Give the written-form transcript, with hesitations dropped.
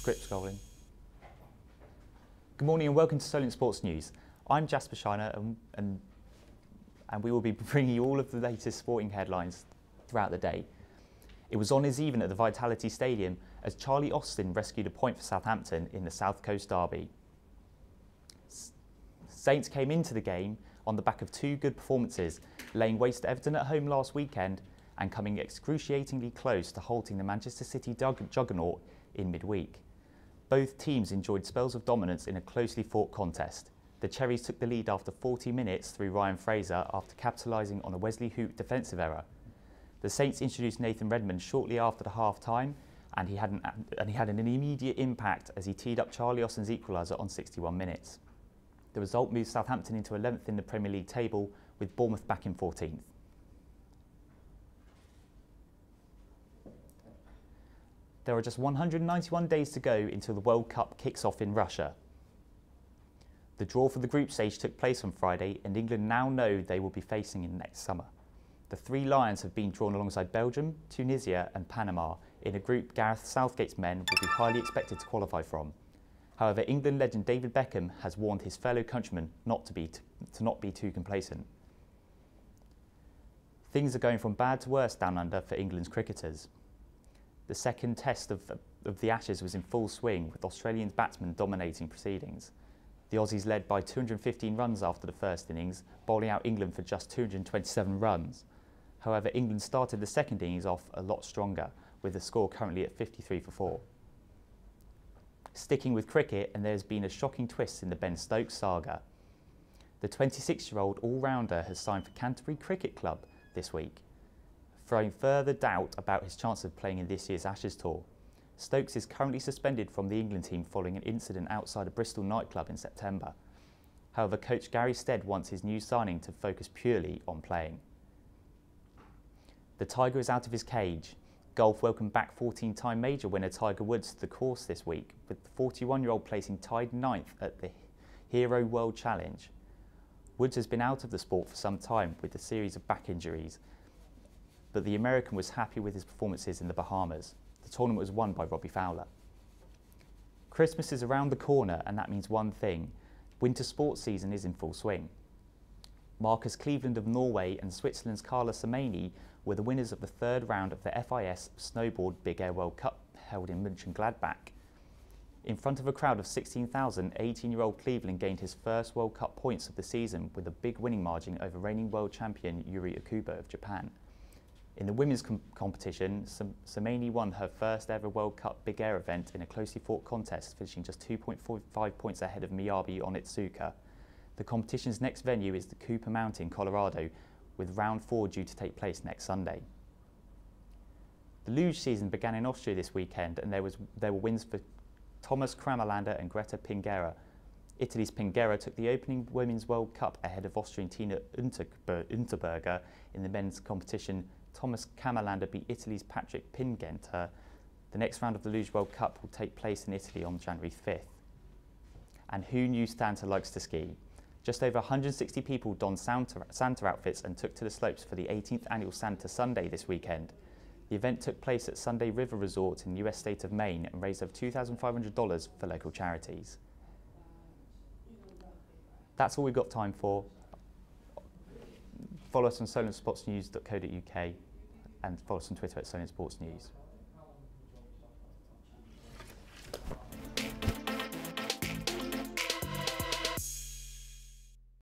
Script scrolling. Good morning and welcome to Solent Sports News. I'm Jasper Shiner and we will be bringing you all of the latest sporting headlines throughout the day. It was on his even at the Vitality Stadium as Charlie Austin rescued a point for Southampton in the South Coast derby. Saints came into the game on the back of two good performances, laying waste to Everton at home last weekend and coming excruciatingly close to halting the Manchester City juggernaut in midweek. Both teams enjoyed spells of dominance in a closely fought contest. The Cherries took the lead after 40 minutes through Ryan Fraser after capitalising on a Wesley Hoot defensive error. The Saints introduced Nathan Redmond shortly after the half-time and he had an immediate impact as he teed up Charlie Austin's equaliser on 61 minutes. The result moved Southampton into 11th in the Premier League table, with Bournemouth back in 14th. There are just 191 days to go until the World Cup kicks off in Russia. The draw for the group stage took place on Friday and England now know they will be facing in next summer. The three Lions have been drawn alongside Belgium, Tunisia and Panama in a group Gareth Southgate's men will be highly expected to qualify from. However, England legend David Beckham has warned his fellow countrymen not to be too complacent. Things are going from bad to worse down under for England's cricketers. The second test of the Ashes was in full swing, with Australian batsmen dominating proceedings. The Aussies led by 215 runs after the first innings, bowling out England for just 227 runs. However, England started the second innings off a lot stronger, with the score currently at 53 for 4. Sticking with cricket, and there's been a shocking twist in the Ben Stokes saga. The 26-year-old all-rounder has signed for Canterbury Cricket Club this week, throwing further doubt about his chance of playing in this year's Ashes tour. Stokes is currently suspended from the England team following an incident outside a Bristol nightclub in September. However, coach Gary Stead wants his new signing to focus purely on playing. The Tiger is out of his cage. Golf welcomed back 14-time major winner Tiger Woods to the course this week, with the 41-year-old placing tied 9th at the Hero World Challenge. Woods has been out of the sport for some time with a series of back injuries, but the American was happy with his performances in the Bahamas. The tournament was won by Robbie Fowler. Christmas is around the corner and that means one thing: winter sports season is in full swing. Marcus Cleveland of Norway and Switzerland's Carla Samani were the winners of the third round of the FIS Snowboard Big Air World Cup held in Mönchengladbach. In front of a crowd of 16,000, 18-year-old Cleveland gained his first World Cup points of the season with a big winning margin over reigning world champion Yuri Okubo of Japan. In the women's competition, Samani won her first ever World Cup Big Air event in a closely fought contest, finishing just 2.45 points ahead of Miyabi Onitsuka. The competition's next venue is the Cooper Mountain, Colorado, with round 4 due to take place next Sunday. The Luge season began in Austria this weekend and there were wins for Thomas Krammerlander and Greta Pinguera. Italy's Pinguera took the opening Women's World Cup ahead of Austrian Tina Unterberger. In the men's competition, Thomas Krammerlander beat Italy's Patrick Pingenter. The next round of the Luge World Cup will take place in Italy on January 5th. And who knew Santa likes to ski? Just over 160 people donned Santa outfits and took to the slopes for the 18th annual Santa Sunday this weekend. The event took place at Sunday River Resort in the US state of Maine and raised over $2,500 for local charities. That's all we've got time for. Follow us on solentsportsnews.co.uk and follow us on Twitter at Solent Sports News.